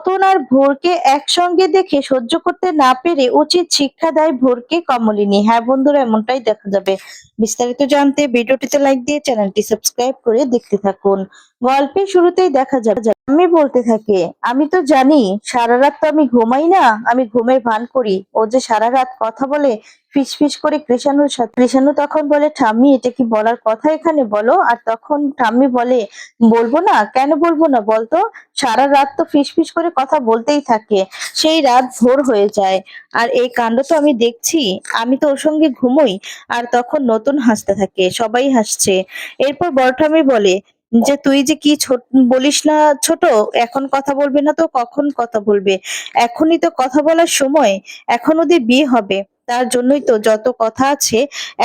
রতন আর ভোরকে একসঙ্গে দেখে সহ্য করতে না পেরে উচিত শিক্ষা দেয় ভোরকে কমলিনী। হ্যাঁ বন্ধুরা, এমনটাই দেখা যাবে। বিস্তারিত জানতে ভিডিওটিতে লাইক দিয়ে চ্যানেলটি সাবস্ক্রাইব করে দেখতে থাকুন। গল্পের শুরুতেই দেখা যাবে আমি বলতে থাকে, আমি তো জানি সারা রাত তো আমি ঘুমাই না, আমি ঘুমের ভান করি। ও যে সারা রাত কথা বলে ফিস ফিস করে কৃষাণুর সাথে। কৃষাণু তখন বলে, ঠাম্মি এটা কি বলার কথা, এখানে বলো। আর তখন ঠাম্মি বলে, বলবো না, কেন বলবো না বলতো, সারা রাত তো ফিসফিস করে কথা বলতেই থাকে, সেই রাত ভোর হয়ে যায়। আর এই কাণ্ড তো আমি দেখছি, আমি তো ওর সঙ্গে ঘুমোই। আর তখন নতুন হাসতে থাকে, সবাই হাসছে। এরপর বড় ঠাম্মি বলে যে, তুই যে কি ছোট বলিস না ছোট, এখন কথা বলবে না তো কখন কথা বলবে? এখনই তো কথা বলার সময়, এখন ওদের বিয়ে হবে। তার জন্যই তো যত কথা আছে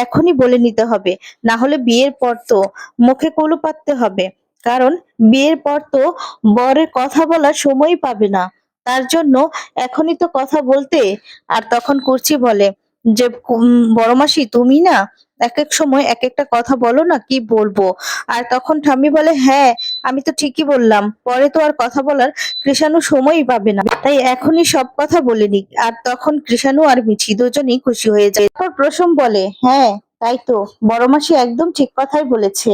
এখনই বলে নিতে হবে, না হলে বিয়ের পর তো মুখে কলু পাততে হবে। কারণ বিয়ের পর তো বরের কথা বলার সময়ই পাবে না। তার জন্য এখনই তো কথা বলতে। আর তখন কুর্চি বলে যে, বড় মাসি তুমি না এক এক সময় এক একটা কথা বলো না, কি বলবো? আর তখন ঠাম্মি বলে, হ্যাঁ আমি তো ঠিকই বললাম, পরে তো আর কথা বলার কৃষাণু সময়ই পাবে না, তাই এখনই সব কথা বলে নিক। আর তখন কৃষাণু আর মিছি দুজনেই খুশি হয়ে যায়। তারপর প্রসম বলে, হ্যাঁ তাই তো, বড় মাসি একদম ঠিক কথাই বলেছে।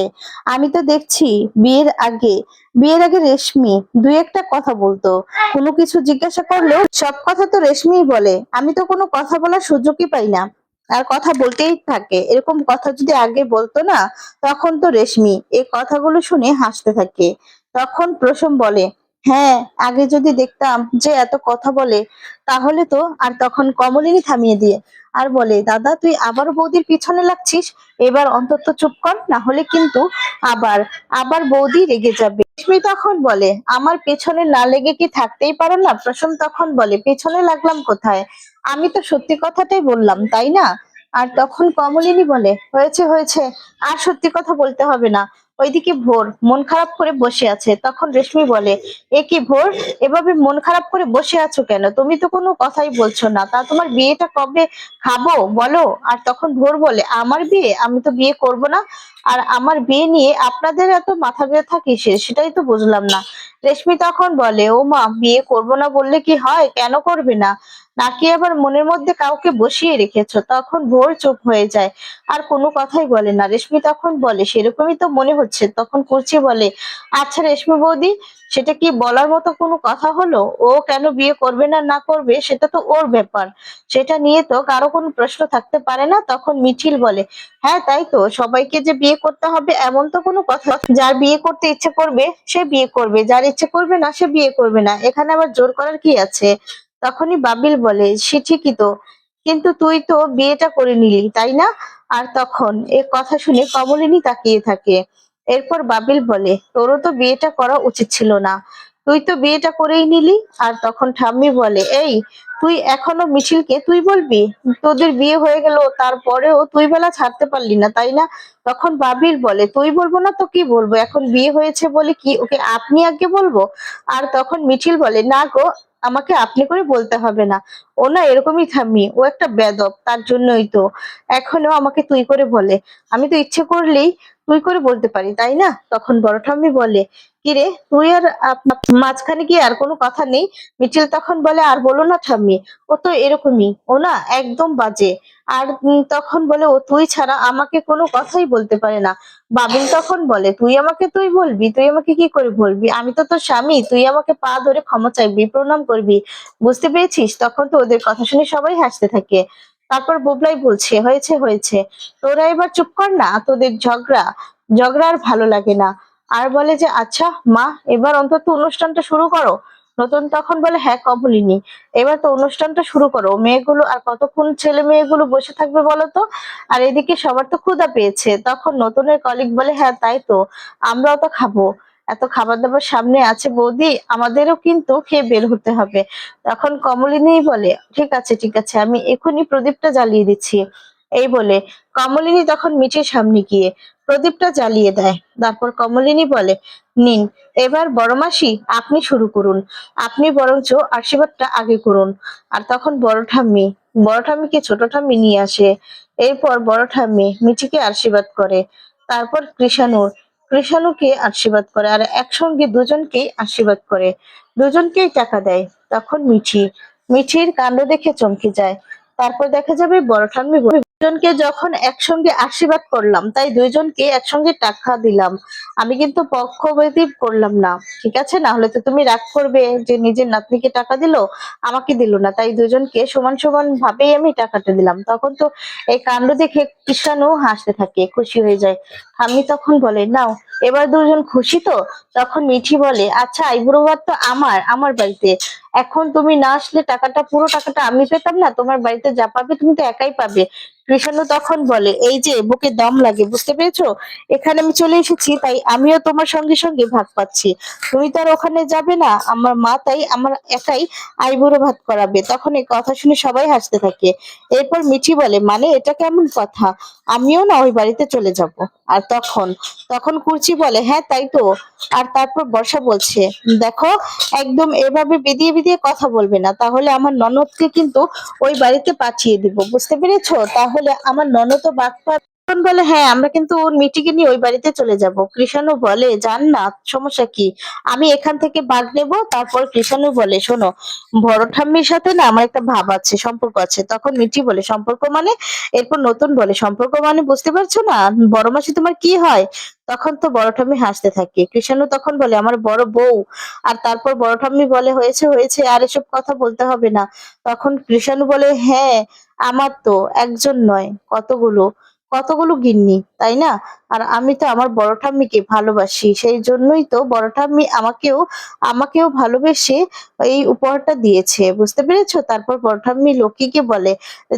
আমি তো দেখছি বিয়ের আগে রেশমি দুই একটা কথা বলতো, কোনো কিছু জিজ্ঞাসা করলেও সব কথা তো রেশমিই বলে। আমি তো কোনো কথা বলার সুযোগই পাই না, আর কথা বলতেই থাকে। এরকম কথা যদি আগে বলতো না, তখন তো রেশমি এই কথাগুলো শুনে হাসতে থাকে। তখন প্রসম বলে, হ্যাঁ আগে যদি দেখতাম যে এত কথা বলে তাহলে তো। আর তখন কমলিনী থামিয়ে দিয়ে আর বলে, দাদা তুই আবার বৌদির পিছনে লাগছিস, এবার অন্তত চুপ কর, না হলে কিন্তু আবার আবার বৌদি রেগে যাবে। রেশমি তখন বলে, আমার পেছনে না লেগে কি থাকতেই পারো না? প্রসম তখন বলে, পেছনে লাগলাম কোথায়, আমি তো সত্যি কথাটাই বললাম তাই না? আর তখন কমলিনী বলে, হয়েছে হয়েছে, আর সত্যি কথা বলতে হবে না। ওইদিকে ভোর মন খারাপ করে বসে আছে। তখন রেশমি বলে, এ কি ভোর, এভাবে মন খারাপ করে বসে আছো কেন? তুমি তো কোনো কথাই বলছো না, তা তোমার বিয়েটা কবে খাবো বলো? আর তখন ভোর বলে, আমার বিয়ে, আমি তো বিয়ে করব না। আর আমার বিয়ে নিয়ে আপনাদের এত মাথা ব্যথা কিসের, সেটাই তো বুঝলাম না। রেশমি তখন বলে, ও মা, বিয়ে করব না বললে কি হয়, কেন করবে না? নাকি আবার মনের মধ্যে কাউকে বসিয়ে রেখেছো? তখন ভোর চুপ হয়ে যায়, আর কোনো কথাই বলে না। রেশমি তখন বলে, সেরকমই তো মনে হচ্ছে। তখন কুচি বলে, আচ্ছা রেশমি বৌদি, সেটা কি বলার মতো কোনো কথা হলো? ও কেন বিয়ে করবে না না করবে সেটা তো ওর ব্যাপার, সেটা নিয়ে তো কারো কোনো প্রশ্ন থাকতে পারে না। তখন মিছিল বলে, হ্যাঁ তাই তো, সবাইকে যে বিয়ে করতে হবে এমন তো কোনো কথা, যার বিয়ে করতে ইচ্ছে করবে সে বিয়ে করবে, যার ইচ্ছে করবে না সে বিয়ে করবে না, এখানে আবার জোর করার কি আছে? তখনই বাবিল বলে, সে ঠিকই তো, কিন্তু তুই তো বিয়েটা করে নিলি তাই না? আর তখন এ কথা শুনে কমলিনী তাকিয়ে থাকে। এরপর বাবিল বলে, তোরও তো বিয়েটা করা উচিত ছিল না, তুই তো বিয়েটা করেই নিলি। আর তখন ঠাম্মি বলে, এই তুই এখনো মিছিলকে তুই বলবি? তোদের বিয়ে হয়ে গেল তারপরেও তুই বেলা ছাড়তে পারলি না তাই না? তখন বাবিল বলে, তুই বলবো না তো কি বলবো, এখন বিয়ে হয়েছে বলে কি ওকে আপনি আগে বলবো? আর তখন মিছিল বলে, না গো, আমাকে আপনি করে বলতে হবে না, ও না এরকমই ঠাম্মি, ও একটা বেদব, তার জন্যই তো এখনো আমাকে তুই করে বলে। আমি তো ইচ্ছে করলেই তুই করে বলতে পারি তাই না? তখন বড় ঠাম্মি বলে, কিরে তুই আর মাঝখানে কি আর কোনো কথা নেই? মিছিল তখন বলে, আর বলো না ঠাম্মি, ও তো এরকমই, ও না একদম বাজে। আর তখন বলে, ও তুই ছাড়া আমাকে কোনো কথাই বলতে পারে না। বাবিন তখন বলে, তুই আমাকে তুই বলবি? তুই আমাকে কি করে বলবি, আমি তো তোর স্বামী, তুই আমাকে পা ধরে ক্ষমা চাইবি, প্রণাম করবি, বুঝতে পেরেছিস? তখন তো ওদের কথা শুনে সবাই হাসতে থাকে। তারপর বুবলাই বলছে, হয়েছে হয়েছে, তোরা এবার চুপ কর না, তোদের ঝগড়া ঝগড়া আর ভালো লাগে না। আর বলে যে, আচ্ছা মা, এবার অন্তত অনুষ্ঠানটা শুরু করো। নতুন তখন বলে, হ্যাঁ কমলিনী, এবার তো অনুষ্ঠানটা শুরু করো, মেয়েগুলো আর কতক্ষণ ছেলে মেয়েগুলো বসে থাকবে বলো তো? আর এদিকে সবার তো ক্ষুধা পেয়েছে। তখন নতুনের কলিগ বলে, হ্যাঁ তাই তো, আমরাও তো খাবো, এত খাবার দাবার সামনে আছে বৌদি, আমাদেরও কিন্তু খেয়ে বের হতে হবে। তখন কমলিনী বলে, ঠিক আছে ঠিক আছে, আমি এখনই প্রদীপটা জ্বালিয়ে দিচ্ছি। এই বলে কমলিনী তখন মিঠির সামনে গিয়ে প্রদীপটা জ্বালিয়ে দেয়। তারপর কমলিনী বলে, নিন, এবার বড় মাসি আপনি শুরু করুন, আপনি বরঞ্চ আশীর্বাদটা আগে করুন। আর তখন বড় ঠাম্মিকে ছোট ঠাম্মি নিয়ে আসে। এরপর বড় ঠাম্মি মিঠিকে আশীর্বাদ করে, তারপর কৃষাণুকে আশীর্বাদ করে, আর একসঙ্গে দুজনকেই আশীর্বাদ করে। দুজনকেই টাকা দেয়। তখন মিঠির কাণ্ড দেখে চমকে যায়। তারপর দেখা যাবে বড় ঠাম্মি দুজনকে যখন একসঙ্গে আশীর্বাদ করলাম, তাই দুইজনকে একসঙ্গে টাকা দিলাম। আমি কিন্তু পক্ষপাতী করলাম না, ঠিক আছে? না হলে তো তুমি রাগ করবে যে নিজের নাতনিকে টাকা দিল, আমাকে দিল না। তাই দুজনকে সমান সমান ভাবেই আমি টাকাটা দিলাম। তখন তো এই কাণ্ড দেখে কৃষাণু হাসতে থাকে, খুশি হয়ে যায়। ঠাম্মি তখন বলে, নাও, এবার দুজন খুশি তো? তখন মিঠি বলে, আচ্ছা আইবুড়ো ভাত তো আমার বাড়িতে, এখন তুমি না আসলে টাকাটা, পুরো টাকাটা আমি পেতাম না? তোমার বাড়িতে যা পাবে তুমি তো একাই পাবে। কৃষাণু তখন বলে, এই যে বুকে দম লাগে, বুঝতে পেরেছো? এখানে আমি চলে এসেছি, তাই আমিও তোমার সঙ্গে সঙ্গে ভাগ পাচ্ছি। তুমি তো আর ওখানে যাবে না, আমার মা তাই আমার একাই আইবুড়ো ভাত করাবে। তখন এই কথা শুনে সবাই হাসতে থাকে। এরপর মিঠি বলে, মানে এটা কেমন কথা? আমিও না ওই বাড়িতে চলে যাব। আর তখন তখন কুর্চি বলে, হ্যাঁ তাই তো। আর তারপর বর্ষা বলছে, দেখো, একদম এভাবে বিধিয়ে বিধিয়ে কথা বলবে না, তাহলে আমার ননদকে কিন্তু ওই বাড়িতে পাঠিয়ে দিব, বুঝতে পেরেছো? তাহলে আমার ননদও বাদ পাবে। তখন বলে, হ্যাঁ আমরা কিন্তু ওর মিটিকে নিয়ে ওই বাড়িতে চলে যাব। কৃষাণু বলে, যান না, সমস্যা কি? আমি এখান থেকে ভাগ নেব। তারপর কৃষাণু বলে, শোনো, বড় ঠাম্মির সাথে না আমার একটা ভাব আছে, সম্পর্ক আছে। তখন মিটি বলে, সম্পর্ক মানে? এরপর নতুন বলে, সম্পর্ক মানে বুঝতে পারছো না? বড় মাসি তোমার কি হয়? তখন তো বড় ঠাম্মি হাসতে থাকে। কৃষাণু তখন বলে, আমার বড় বউ। আর তারপর বড় ঠাম্মি বলে, হয়েছে হয়েছে, আর এসব কথা বলতে হবে না। তখন কৃষাণু বলে, হ্যাঁ, আমার তো একজন নয়, কতগুলো কতগুলো গিন্নি, তাই না? আর আমি তো আমার বড় ঠাম্মিকে ভালোবাসি, সেই জন্যই তো বড় ঠাম্মি আমাকেও আমাকেও ভালোবেসে এই উপহারটা দিয়েছে, বুঝতে পেরেছো? তারপর বড় ঠাম্মি লক্ষ্মীকে বলে,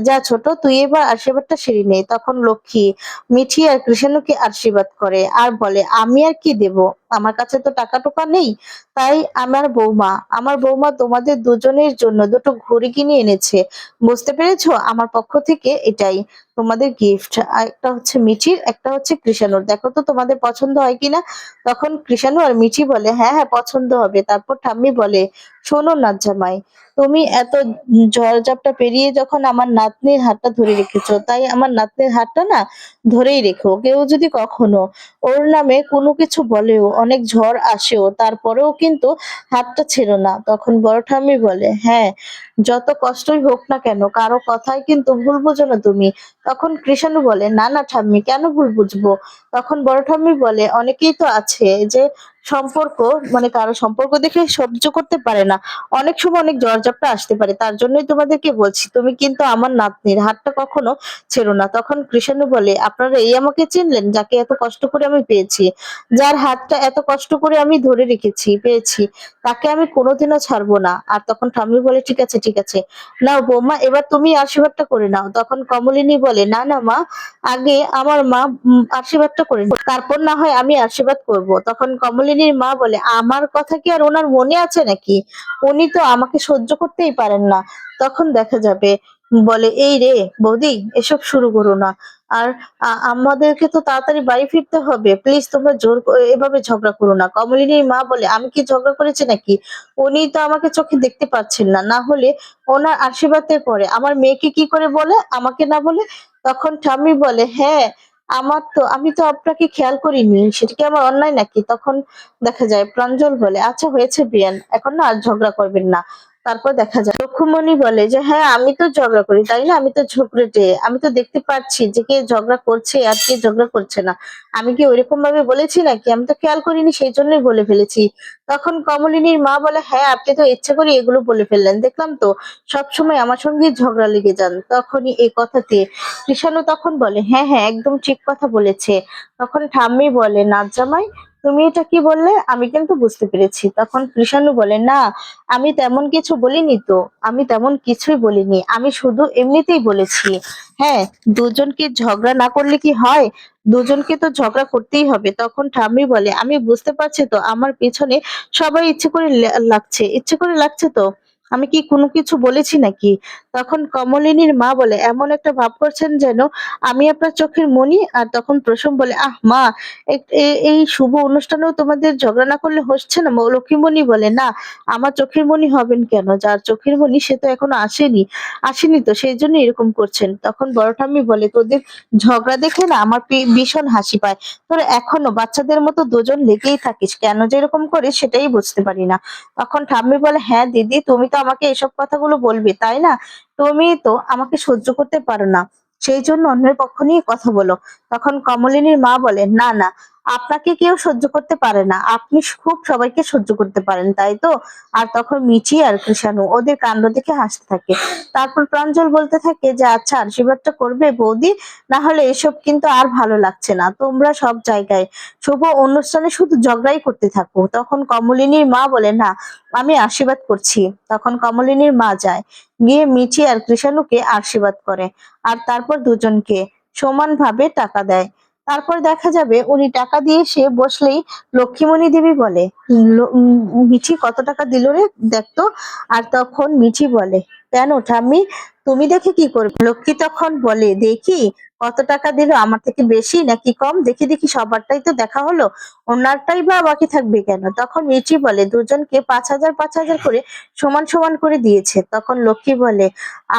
যা ছোট, তুই এবার আশীর্বাদটা সেরে নে। তখন লক্ষ্মী মিঠি আর কৃষাণুকে আশীর্বাদ করে আর বলে, আমি আর কি দেব, আমার কাছে তো টাকা টোকা নেই। তাই আমার বৌমা তোমাদের দুজনের জন্য দুটো ঘড়ি কিনে এনেছে, বুঝতে পেরেছো? আমার পক্ষ থেকে এটাই তোমাদের গিফট। আর একটা হচ্ছে মিঠির, একটা হচ্ছে কৃষাণুর, দেখো তো তোমাদের পছন্দ হয় কিনা। তখন কৃষাণু আর মিঠি বলে, হ্যাঁ হ্যাঁ, পছন্দ হবে। তারপর ঠাম্মি বলে, শোনো না জামাই, তুমি এত ঝড়-ঝাপটা পেরিয়ে যখন আমার নাতনির হাতটা ধরে রেখেছো, তাই আমার নাতনির হাতটা না ধরেই রেখো। কেউ যদি কখনো ওর নামে কোনো কিছু বলেও, অনেক ঝড় আসেও, তারপরেও কিন্তু হাতটা ছেড়ো না। তখন বড় ঠাম্মি বলে, হ্যাঁ, যত কষ্টই হোক না কেন, কারো কথায় কিন্তু ভুল বুঝো না তুমি। তখন কৃষাণু বলে, না না ঠাম্মি, কেন ভুল বুঝবো? তখন বড় ঠাম্মি বলে, অনেকেই তো আছে যে সম্পর্ক, মানে কারো সম্পর্ক দেখে সহ্য করতে পারে না, অনেক সময় অনেক ঝড়-ঝাপটা আসতে পারে। তার জন্যই তোমাদেরকে বলছি, তুমি কিন্তু আমার নাতনির হাতটা কখনো ছেড়ো না। তখন কৃষাণু বলে, আপনারা এই আমাকে চিনলেন, যাকে এত কষ্ট করে আমি পেয়েছি, যার হাতটা এত কষ্ট করে আমি ধরে রেখেছি, পেয়েছি, তাকে আমি কোনোদিনও ছাড়বো না। আর তখন ঠাম্মি বলে, ঠিক আছে ঠিক আছে, নাও বৌমা, এবার তুমি আশীর্বাদটা করে নাও। তখন কমলিনী বলে, না না মা, আগে আমার মা আশীর্বাদটা করে নিক, তারপর না হয় আমি আশীর্বাদ করব। তখন কমলিনীর মা বলে, আমার কথা কি আর ওনার মনে আছে নাকি? উনি তো আমাকে সহ্য করতেই পারেন না। তখন দেখা যাবে বলে, এই রে বৌদি, এসব শুরু করো না। আর আমাদেরকে তো তাড়াতাড়ি বাড়ি ফিরতে হবে, প্লিজ তোমরা এভাবে ঝগড়া করো না। কমলিনীর মা বলে, আমি কি ঝগড়া করেছি নাকি? উনি তো আমাকে চোখে দেখতে পাচ্ছেন না, না হলে ওনার আশীর্বাদের পরে আমার মেয়েকে কি করে বলে, আমাকে না বলে? তখন ঠাম্মি বলে, হ্যাঁ, আমি তো আপনাকে খেয়াল করিনি, সেটা কি আমার অন্যায় নাকি? তখন দেখা যায় প্রাঞ্জল বলে, আচ্ছা হয়েছে বিয়ান, এখন না আর ঝগড়া করবেন না। তারপর দেখা যায় লক্ষ্মীমণি বলে যে, হ্যাঁ আমি তো ঝগড়া করি, তাই না? আমি তো ঝগড়েটে, আমি তো দেখতে পাচ্ছি যে কে ঝগড়া করছে আর কে ঝগড়া করছে না। আমি কি ওইরকম ভাবে বলেছি নাকি? আমি তো খেয়াল করিনি, সেই জন্যই বলে ফেলেছি। তখন কমলিনীর মা বলে, হ্যাঁ আপনি তো ইচ্ছে করে এগুলো বলে ফেললেন, দেখলাম তো, সবসময় আমার সঙ্গে ঝগড়া লেগে যান। তখনই এই কথাতে কৃষাণু তখন বলে, হ্যাঁ হ্যাঁ, একদম ঠিক কথা বলেছে। তখন ঠাম্মি বলে, না জামাই, তুমি এটা কি বললে? আমি কিন্তু বুঝতে পেরেছি। তখন কৃষাণু বলে, না, আমি তেমন কিছু বলিনি তো, আমি তেমন কিছুই বলিনি, আমি শুধু এমনিতেই বলেছি। হ্যাঁ, দুজনকে ঝগড়া না করলে কি হয়? দুজনকে তো ঝগড়া করতেই হবে। তখন ঠাম্মি বলে, আমি বুঝতে পারছি তো, আমার পেছনে সবাই ইচ্ছে করে লাগছে, ইচ্ছে করে লাগছে তো। আমি কি কোনো কিছু বলেছি নাকি? তখন কমলিনীর মা বলে, এমন একটা ভাব করছেন যেন আমি আপনার চোখের মণি। আর তখন প্রসূন বলে, আহ মা, এই শুভ অনুষ্ঠানেও তোমাদের ঝগড়া না করলে হচ্ছে না? লক্ষ্মীমণি বলে, না, আমার চোখের মণি হবেন কেন? যার চোখের মণি সে তো এখনো আসেনি তো, সেই জন্য এরকম করছেন। তখন বড় ঠাম্মি বলে, তোদের ঝগড়া দেখে না আমার ভীষণ হাসি পায়। তোরা এখনো বাচ্চাদের মতো দুজন লেগেই থাকিস, কেন যে এরকম করিস সেটাই বুঝতে পারি না। তখন ঠাম্মি বলে, হ্যাঁ দিদি, তুমি তো আমাকে এসব কথাগুলো বলবে তাই না? তুমি তো আমাকে সহ্য করতে পারো না, সেই জন্য অন্যের পক্ষ নিয়ে কথা বলো। তখন কমলিনীর মা বলে, না না, আপনাকে কেউ সহ্য করতে পারে না, আপনি খুব সবাইকে সহ্য করতে পারেন তাই তো? আর তখন মিচি আর কৃষাণু ওদের কাণ্ড দেখে হাসতে থাকে। তারপর প্রাঞ্জল বলতে থাকে যে, আচ্ছা আশীর্বাদটা করবে বৌদি, না হলে এসব কিন্তু আর ভালো লাগছে না। তোমরা সব জায়গায় শুভ অনুষ্ঠানে শুধু ঝগড়াই করতে থাকো। তখন কমলিনীর মা বলে, না, আমি আশীর্বাদ করছি। তখন কমলিনীর মা যায়, গিয়ে মিচি আর কৃষাণুকে আশীর্বাদ করে। আর তারপর দুজনকে সমানভাবে টাকা দেয়। তারপর দেখা যাবে উনি টাকা দিয়ে সে বসলেই লক্ষ্মীমণি দেবী বলে, মিঠি কত টাকা দিল রে, দেখতো। আর তখন মিঠি বলে, কেন ঠাম্মি, তুমি দেখে কি করবে? লক্ষ্মী তখন বলে, দেখি কত টাকা দিল, আমার থেকে বেশি নাকি কম, দেখি দেখি সবারটাই তো দেখা হলো, ওনারটাই বা বাকি থাকবে কেন? তখন মিঠি বলে, দুজনকে 5,000 5,000 করে সমান সমান করে দিয়েছে। তখন লক্ষ্মী বলে,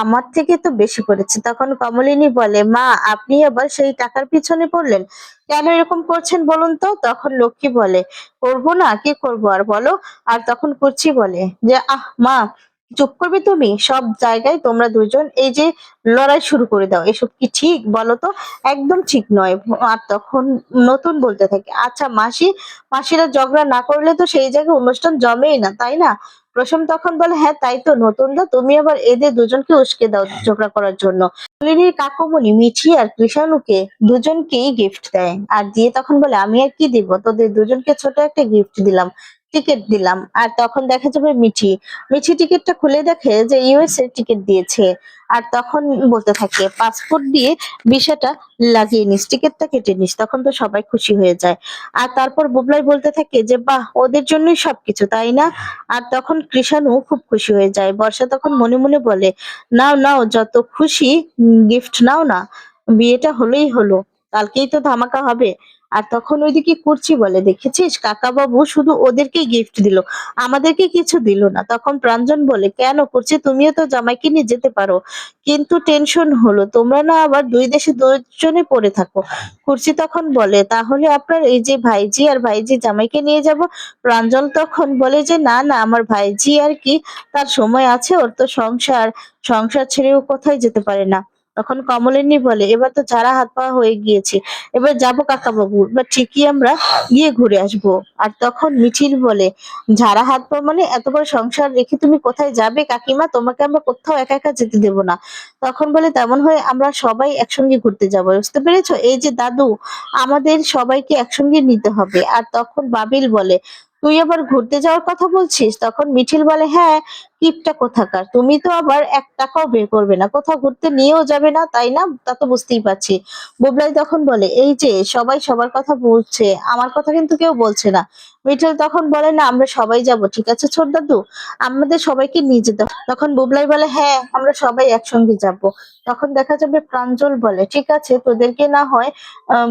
আমার থেকে তো বেশি করেছে। তখন কমলিনী বলে, মা, আপনি আবার সেই টাকার পিছনে পড়লেন কেন? এরকম করছেন বলুন তো? তখন লক্ষ্মী বলে, করবো না, কি করবো আর বলো। আর তখন কুচি বলে যে, আহ মা, চুপ করবে তুমি? সব জায়গায় তোমরা দুজন এই যে লড়াই শুরু করে দাও, এসব কি ঠিক বলো তো? একদম ঠিক নয়। আর তখন নতুন বলতে থাকে, আচ্ছা মাসি, মাসিরা ঝগড়া না করলে তো সেই জায়গায় অনুষ্ঠান জমেই না তাই না? প্রসম তখন বলে, হ্যাঁ তাই তো নতুন দা, তুমি আবার এদের দুজনকে উস্কে দাও ঝগড়া করার জন্য। নলিনীর কাকুমণি মিঠি আর কৃষাণুকে দুজনকেই গিফট দেয়। আর দিয়ে তখন বলে, আমি আর কি দিব, তোদের দুজনকে ছোট একটা গিফট দিলাম, টিকিট দিলাম। আর তখন দেখা যাবে মিঠি, মিঠি টিকিটটা খুলে দেখে যে ইউএস এর টিকিট দিয়েছে। আর তখন বলতে থাকে, পাসপোর্ট দিয়ে ভিসাটা লাগিয়ে নিস, টিকিটটা কেটে নিস, তখন তো সবাই খুশি হয়ে যায়। আর তারপর বুবলাই বলতে থাকে যে, বাহ, ওদের জন্যই সবকিছু তাই না? আর তখন কৃষাণু খুব খুশি হয়ে যায়। বর্ষা তখন মনে মনে বলে, নাও নাও, যত খুশি গিফট নাও না, বিয়েটা হলেই হলো, কালকেই তো ধামাকা হবে। আর তখন ওইদিকে কুর্চি বলে, দেখেছিস কাকা বাবু শুধু ওদেরকে গিফট দিল, আমাদেরকে কিছু দিল না। তখন প্রাঞ্জন বলে, কেন কুর্চি, তুমিও তো জামাইকে নিয়ে যেতে পারো, কিন্তু টেনশন হলো, তোমরা না আবার দুই দেশে দুজনে পড়ে থাকো। কুর্চি তখন বলে, তাহলে আপনার এই যে ভাইজি আর ভাইজি জামাইকে নিয়ে যাব। প্রাঞ্জল তখন বলে যে, না না, আমার ভাইজি আর কি, তার সময় আছে, ওর তো সংসার, সংসার ছেড়েও কোথায় যেতে পারে না। তখন কমলিনী বলে, এবার তো ঝাড়া হাত পা হয়ে গিয়েছে, এবার যাবো কাকা বাবু, এবার ঠিকই আমরা গিয়ে ঘুরে আসবো। আর তখন মিঠিল বলে, ঝাড়া হাত পা মানে, এত বড় সংসার রেখে তুমি কোথায় যাবে কাকিমা, তোমাকে আমরা কোথাও একা একা যেতে দেবো না। তখন বলে, তেমন হয় আমরা সবাই একসঙ্গে ঘুরতে যাবো, বুঝতে পেরেছো? এই যে দাদু, আমাদের সবাইকে একসঙ্গে নিতে হবে। আর তখন বাবিল বলে, তুই আবার ঘুরতে যাওয়ার কথা বলছিস? তখন মিঠিল বলে, হ্যাঁ, কিপটা কোথাকার, তুমি তো আবার 1 টাকাও বের করবে না, কোথাও ঘুরতে নিয়েও যাবে না তাই না? তা তো বুঝতেই পারছি। বুবলাই তখন বলে, এই যে সবাই সবার কথা বলছে, আমার কথা কিন্তু কেউ বলছে না। মিঠিল তখন বলে, না, আমরা সবাই যাব, ঠিক আছে ছোট দাদু, আমাদের সবাইকে নিয়ে যেতে হবে। তখন বুবলাই বলে, হ্যাঁ, আমরা সবাই একসঙ্গে যাব। তখন দেখা যাবে প্রাঞ্জল বলে, ঠিক আছে, তোদেরকে না হয়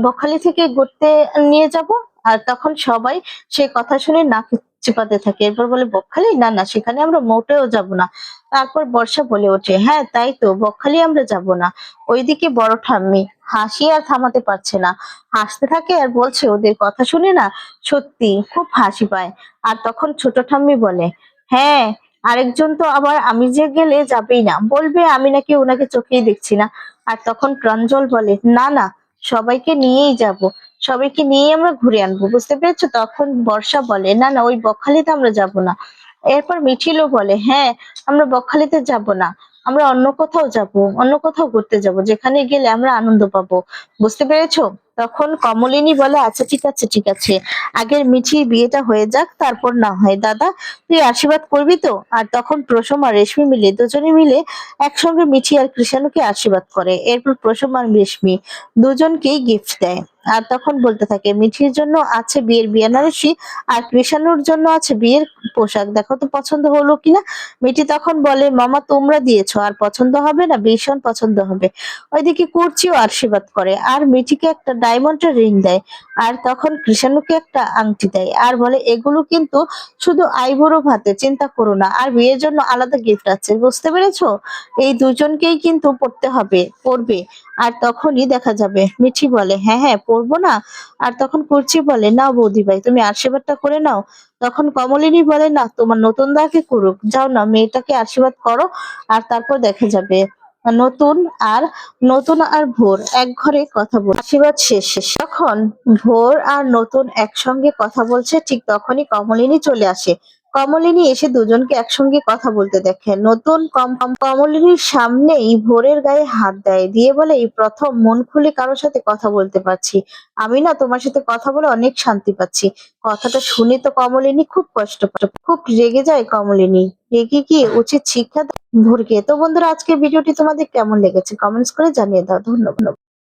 বকখালি থেকে ঘুরতে নিয়ে যাব। আর তখন সবাই সে কথা শুনে নাক চিপাতে থাকে। এরপর বলে, বকখালি, না না, সেখানে আমরা মোটেও যাব না। তারপর বর্ষা বলে ওঠে, হ্যাঁ তাই তো, বকখালি আমরা যাব না। ওইদিকে বড় ঠাম্মি হাসি আর থামাতে পারছে না, হাসতে থাকে আর বলছে, ওদের কথা শুনে না সত্যি খুব হাসি পায়। আর তখন ছোট ঠাম্মি বলে, হ্যাঁ, আরেকজন তো আবার আমি যে গেলে যাবেই না, বলবে আমি নাকি ওনাকে চোখেই দেখছি না। আর তখন প্রাঞ্জল বলে, না না, সবাইকে নিয়েই যাব, সবাইকে নিয়ে আমরা ঘুরে আনবো, বুঝতে পেরেছো? তখন বর্ষা বলে, না না, ওই বকখালিতে আমরা যাব না। এরপর মিঠিলও বলে, হ্যাঁ, আমরা বকখালিতে যাব না, আমরা অন্য কোথাও যাব, অন্য কোথাও ঘুরতে যাব, যেখানে গেলে আমরা আনন্দ পাবো, বুঝতে পেরেছো? তখন কমলিনী বলে, আচ্ছা ঠিক আছে ঠিক আছে, আগের মিঠির বিয়েটা হয়ে যাক, তারপর না হয়। দাদা, তুই আশীর্বাদ করবি তো? আর তখন প্রসম আর রেশমি মিলে দুজনে মিলে একসঙ্গে মিঠি আর কৃষাণুকে আশীর্বাদ করে। এরপর প্রসম আর রেশমি দুজনকেই গিফট দেয়। আর তখন বলতে থাকে মিঠির জন্য আছে বিয়ের বেনারসি আর কৃষাণুর জন্য আছে বিয়ের পোশাক, দেখো তো পছন্দ হলো কিনা। মিঠি তখন বলে মামা তোমরা দিয়েছো আর পছন্দ হবে না, ভীষণ পছন্দ হবে। ওইদিকে কুর্চিও আশীর্বাদ করে আর মিঠিকে একটা ডায়মন্ডের রিং দেয়, আর তখন কৃষাণুকে একটা আংটি দেয় আর বলে এগুলো কিন্তু শুধু আইবুড়ো ভাতে, চিন্তা করো না, আর বিয়ের জন্য আলাদা গিফট আছে, বুঝতে পেরেছো? এই দুজনকেই কিন্তু পড়তে হবে, পড়বে। আর তখনই দেখা যাবে মিঠি বলে হ্যাঁ হ্যাঁ পড়বো না। আর তখন কুর্চি বলে নাও বৌদি ভাই তুমি আশীর্বাদটা করে নাও। তখন কমলিনী বলে না তোমার নতুন দাকে করুক, যাও না মেয়েটাকে আশীর্বাদ করো। আর তারপর দেখা যাবে নতুন আর নতুন আর ভোর এক ঘরে কথা বল, আশীর্বাদ শেষ। তখন ভোর আর নতুন একসঙ্গে কথা বলছে, ঠিক তখনই কমলিনী চলে আসে। কমলিনী এসে দুজনকে একসঙ্গে কথা বলতে দেখে। নতুন কমলিনীর সামনেই ভোরের গায়ে হাত দেয়, দিয়ে বলে এই প্রথম মন খুলে কারোর সাথে কথা বলতে পারছি। আমি না তোমার সাথে কথা বলে অনেক শান্তি পাচ্ছি। কথাটা শুনে তো কমলিনী খুব কষ্ট পায়, খুব রেগে যায় কমলিনী। রেগে গিয়ে উচিত শিক্ষা দেয় ভোরকে। তো বন্ধুরা আজকের ভিডিওটি তোমাদের কেমন লেগেছে কমেন্টস করে জানিয়ে দাও। ধন্যবাদ।